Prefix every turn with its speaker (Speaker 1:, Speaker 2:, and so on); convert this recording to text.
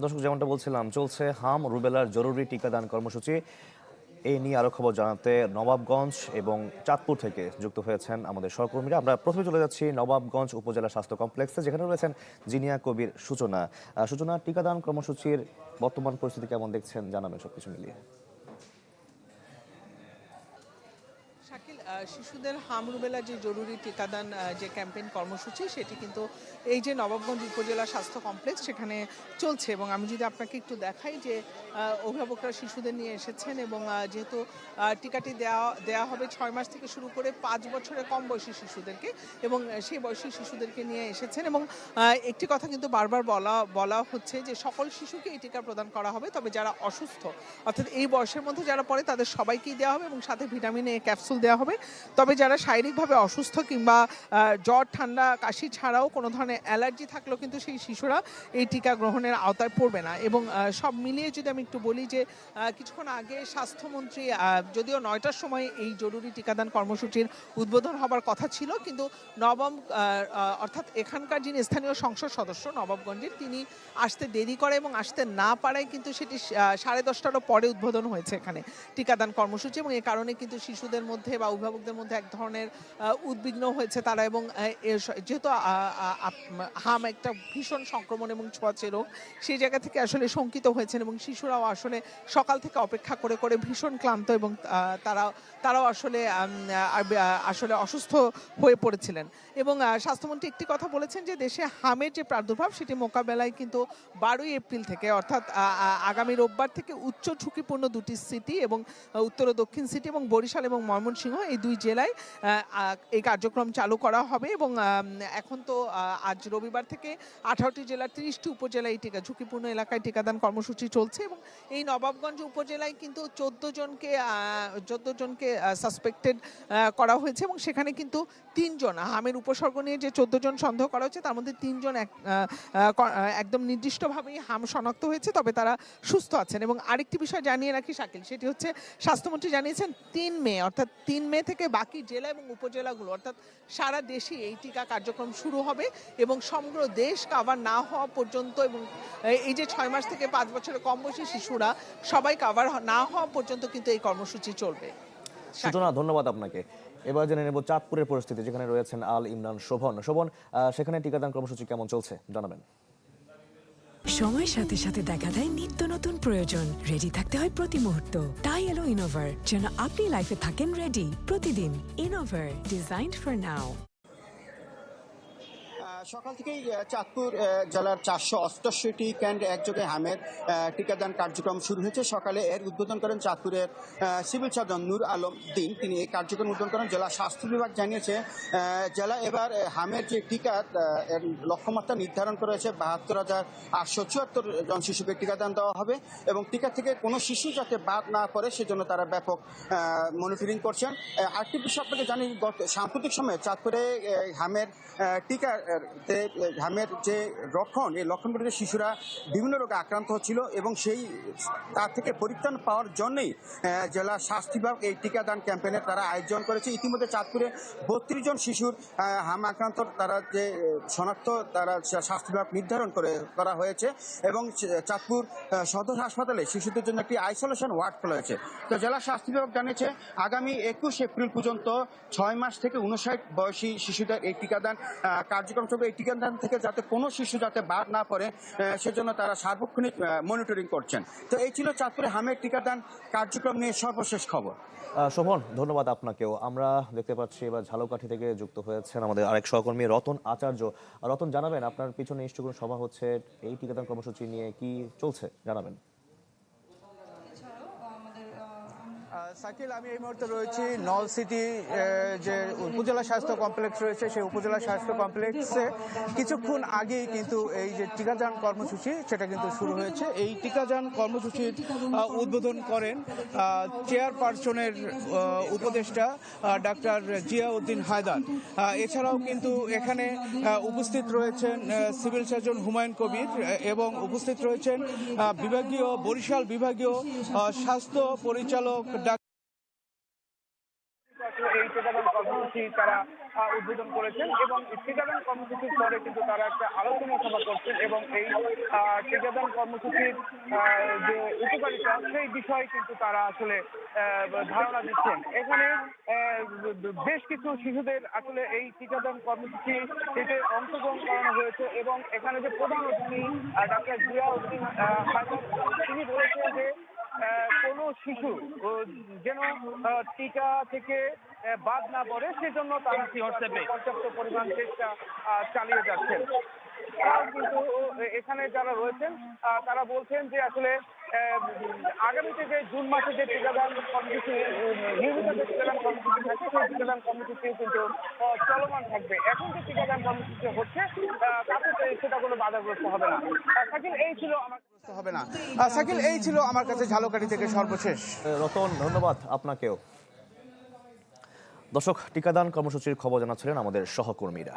Speaker 1: দর্শক, যেমনটা বলছিলাম, চলছে হাম রুবেলার জরুরি টিকাদান কর্মসূচি। এই নিয়ে আরো খবর জানাতে নবাবগঞ্জ এবং চাঁদপুর থেকে যুক্ত হয়েছেন আমাদের সহকর্মীরা। আমরা প্রথমে চলে যাচ্ছি নবাবগঞ্জ উপজেলা স্বাস্থ্য কমপ্লেক্সে, যেখানে রয়েছেন জিনিয়া কবির সূচনা। সূচনা, টিকাদান কর্মসূচির বর্তমান পরিস্থিতি কেমন দেখছেন, জানাবেন সবকিছু মিলিয়ে।
Speaker 2: শাকিল, শিশুদের হাম রুবেলা যে জরুরি টিকাদান যে ক্যাম্পেইন কর্মসূচি, সেটি কিন্তু এই যে নবাবগঞ্জ উপজেলা স্বাস্থ্য কমপ্লেক্স সেখানে চলছে। এবং আমি যদি আপনাকে একটু দেখাই যে অভিভাবকরা শিশুদের নিয়ে এসেছেন এবং যেহেতু টিকাটি দেওয়া হবে 6 মাস থেকে শুরু করে 5 বছরের কম বয়সী শিশুদেরকে, এবং সেই বয়সী শিশুদেরকে নিয়ে এসেছেন। এবং একটি কথা কিন্তু বারবার বলা হচ্ছে যে সকল শিশুকে এই টিকা প্রদান করা হবে, তবে যারা অসুস্থ অর্থাৎ এই বয়সের মধ্যে যারা পড়ে তাদের সবাইকেই দেওয়া হবে এবং সাথে ভিটামিন এ ক্যাপসুল দেওয়া হবে। তবে যারা শারীরিকভাবে অসুস্থ কিংবা জ্বর ঠান্ডা কাশি ছাড়াও কোনো ধরনের অ্যালার্জি থাকলেও কিন্তু সেই শিশুরা এই টিকা গ্রহণের আওতায় পড়বে না। এবং সব মিলিয়ে যদি আমি একটু বলি যে কিছুক্ষণ আগে স্বাস্থ্যমন্ত্রী, যদিও 9টার সময় এই জরুরি টিকাদান কর্মসূচির উদ্বোধন হবার কথা ছিল, কিন্তু অর্থাৎ এখানকার যিনি স্থানীয় সংসদ সদস্য নবাবগঞ্জের, তিনি আসতে দেরি করে এবং আসতে না পারায় কিন্তু সেটি 10:30টারও পরে উদ্বোধন হয়েছে এখানে টিকাদান কর্মসূচি। এবং এই কারণে কিন্তু শিশুদের মধ্যে বা অভিভাবকদের মধ্যে এক ধরনের উদ্বিগ্ন হয়েছে তারা। এবং যেহেতু হাম একটা ভীষণ সংক্রমণ এবং ছোঁয়াচে রোগ, সেই জায়গা থেকে আসলে শঙ্কিত হয়েছেন এবং শিশুরাও আসলে সকাল থেকে অপেক্ষা করে করে ভীষণ ক্লান্ত এবং তারাও আসলে অসুস্থ হয়ে পড়েছিলেন। এবং স্বাস্থ্যমন্ত্রী একটি কথা বলেছেন যে দেশে হামের যে প্রাদুর্ভাব সেটি মোকাবেলায় কিন্তু 12ই এপ্রিল থেকে অর্থাৎ আগামী রোববার থেকে উচ্চ ঝুঁকিপূর্ণ 2টি সিটি এবং উত্তর ও দক্ষিণ সিটি এবং বরিশাল এবং ময়মনসিংহ, এই 2 জেলায় এই কার্যক্রম চালু করা হবে। এবং এখন তো আজ রবিবার থেকে 18টি জেলার 30টি উপজেলায় ঝুঁকিপূর্ণ এলাকায় টিকাদান কর্মসূচি চলছে। এবং এই নবাবগঞ্জ উপজেলায় কিন্তু 14 জনকে সাসপেক্টেড করা হয়েছে এবং সেখানে কিন্তু 3 জন হামের উপসর্গ নিয়ে যে 14 জন সন্দেহ করা হচ্ছে তার মধ্যে 3 জন একদম নির্দিষ্টভাবেই হাম শনাক্ত হয়েছে, তবে তারা সুস্থ আছেন। এবং আরেকটি বিষয় জানিয়ে রাখি শাকিল, সেটি হচ্ছে স্বাস্থ্যমন্ত্রী জানিয়েছেন 3 মে অর্থাৎ 3 মে থেকে বাকি জেলা এবং উপজেলাগুলো অর্থাৎ সারা দেশে এই টিকা কার্যক্রম শুরু হবে এবং সমগ্র দেশ কাভার না হওয়া পর্যন্ত, এবং এই যে 6 মাস থেকে 5 বছরের কম বয়সী শিশুরা সবাই কাভার না হওয়া পর্যন্ত কিন্তু এই কর্মসূচি চলবে।
Speaker 1: সূচনা, ধন্যবাদ আপনাকে। এবার জেনে নেব চাঁদপুরের পরিস্থিতি, যেখানে রয়েছেন আল ইমরান শোভন। শোভন, সেখানে টিকাদান কর্মসূচি কেমন চলছে, জানাবেন।
Speaker 3: সময়ের সাথে সাথে দেখা দেয় নিত্য নতুন প্রয়োজন। রেডি থাকতে হয় প্রতি মুহূর্ত। তাই এলো ইনোভার, যেন আপনি লাইফে থাকেন রেডি প্রতিদিন। Innova, designed for now.
Speaker 4: সকাল থেকেই চাঁদপুর জেলার 488টি কেন্দ্রে একযোগে হামের টিকাদান কার্যক্রম শুরু হয়েছে। সকালে এর উদ্বোধন করেন চাঁদপুরের সিভিল সার্জন নূর আলম দিন, তিনি এই কার্যক্রম উদ্বোধন করেন। জেলা স্বাস্থ্য বিভাগ জানিয়েছে জেলা এবার হামের যে টিকা এর লক্ষ্যমাত্রা নির্ধারণ করেছে 72,874 জন শিশুকে টিকাদান দেওয়া হবে এবং টিকা থেকে কোনো শিশু যাতে বাদ না পড়ে সেজন্য তারা ব্যাপক মনিটরিং করছেন। আরেকটি বিষয় আপনাকে জানি, সাম্প্রতিক সময়ে চাঁদপুরে হামের টিকা হামের যে লক্ষণ, এই লক্ষণগুলিতে শিশুরা বিভিন্ন রোগে আক্রান্ত হচ্ছিল এবং তার থেকে পরিত্রাণ পাওয়ার জন্যই জেলা স্বাস্থ্য বিভাগ এই টিকাদান ক্যাম্পেইনের তারা আয়োজন করেছে। ইতিমধ্যে চাঁদপুরে 32 জন শিশুর হাম আক্রান্ত তারা যে শনাক্ত তারা স্বাস্থ্য বিভাগ নির্ধারণ করা হয়েছে এবং চাঁদপুর সদর হাসপাতালে শিশুদের জন্য একটি আইসোলেশন ওয়ার্ড খোলা হয়েছে। তো জেলা স্বাস্থ্য বিভাগ জানিয়েছে আগামী 21 এপ্রিল পর্যন্ত 6 মাস থেকে 59 বয়সী শিশুদের এই টিকাদান কার্যক্রম চলবে। এই টিকাদান থেকে যাতে কোনো শিশু যাতে বাদ না পড়ে সেজন্য তারা সার্বক্ষণিক মনিটরিং করছেন। তো এই ছিল চাঁদপুরে হামের টিকাদান কার্যক্রম নিয়ে সর্বশেষ খবর।
Speaker 1: শোভন, ধন্যবাদ আপনাকেও। আমরা দেখতে পাচ্ছি এবার ঝালকাঠি থেকে যুক্ত হয়েছেন আমাদের আরেক সহকর্মী রতন আচার্য। রতন, জানাবেন আপনার পিছনে নিশ্চয়ই কোনো সভা হচ্ছে, এই টিকাদান কর্মসূচি নিয়ে কি চলছে, জানাবেন।
Speaker 5: সাকিল, আমি এই মুহূর্তে রয়েছি নল সিটি যে উপজেলা স্বাস্থ্য কমপ্লেক্স রয়েছে, সেই উপজেলা স্বাস্থ্য কমপ্লেক্সে কিছুক্ষণ আগেই কিন্তু এই যে টিকাদান কর্মসূচি সেটা কিন্তু শুরু হয়েছে। এই টিকাদান কর্মসূচির উদ্বোধন করেন চেয়ারপারসনের উপদেষ্টা ডাক্তার জিয়াউদ্দিন হায়দার। এছাড়াও কিন্তু এখানে উপস্থিত রয়েছেন সিভিল সার্জন হুমায়ুন কবির এবং উপস্থিত রয়েছেন বরিশাল বিভাগীয় স্বাস্থ্য পরিচালক
Speaker 6: কর্মসূচি তারা উদ্বোধন করেছেন এবং টিকাদান কর্মসূচির পরে কিন্তু তারা একটা আলোচনা সভা করছেন এবং এই টিকাদান কর্মসূচির যে উপকারিতা সেই বিষয়ে কিন্তু তারা আসলে ধারণা দিচ্ছেন। এখানে বেশ কিছু শিশুদের আসলে এই টিকাদান কর্মসূচিতে অংশগ্রহণ করানো হয়েছে এবং এখানে যে প্রধান অতিথি ডাক্তার জিয়াউদ্দিন তিনি বলেছেন যে কোনো শিশু যেন টিকা থেকে বাদ না পড়ে সেজন্য তারা পর্যাপ্ত পরিমাণ চেষ্টা চালিয়ে যাচ্ছেন। কিন্তু এখানে যারা রয়েছেন তারা বলছেন যে আসলে আগামী থেকে জুন মাসে যে টিকাদান কর্মসূচি নিয়মিত যে টিকাদান কর্মসূচি থাকে সেই টিকাদান কর্মসূচি কিন্তু চলমান থাকবে। এখন যে টিকাদান কর্মসূচি হচ্ছে তাতে সেটা কোনো বাধাগ্রস্ত হবে না। শাকিল এই ছিল আমার কাছে ঝালকাঠি থেকে সর্বশেষ।
Speaker 1: রতন, ধন্যবাদ আপনাকেও। দর্শক, টিকাদান কর্মসূচির খবর জানাচ্ছিলেন আমাদের সহকর্মীরা।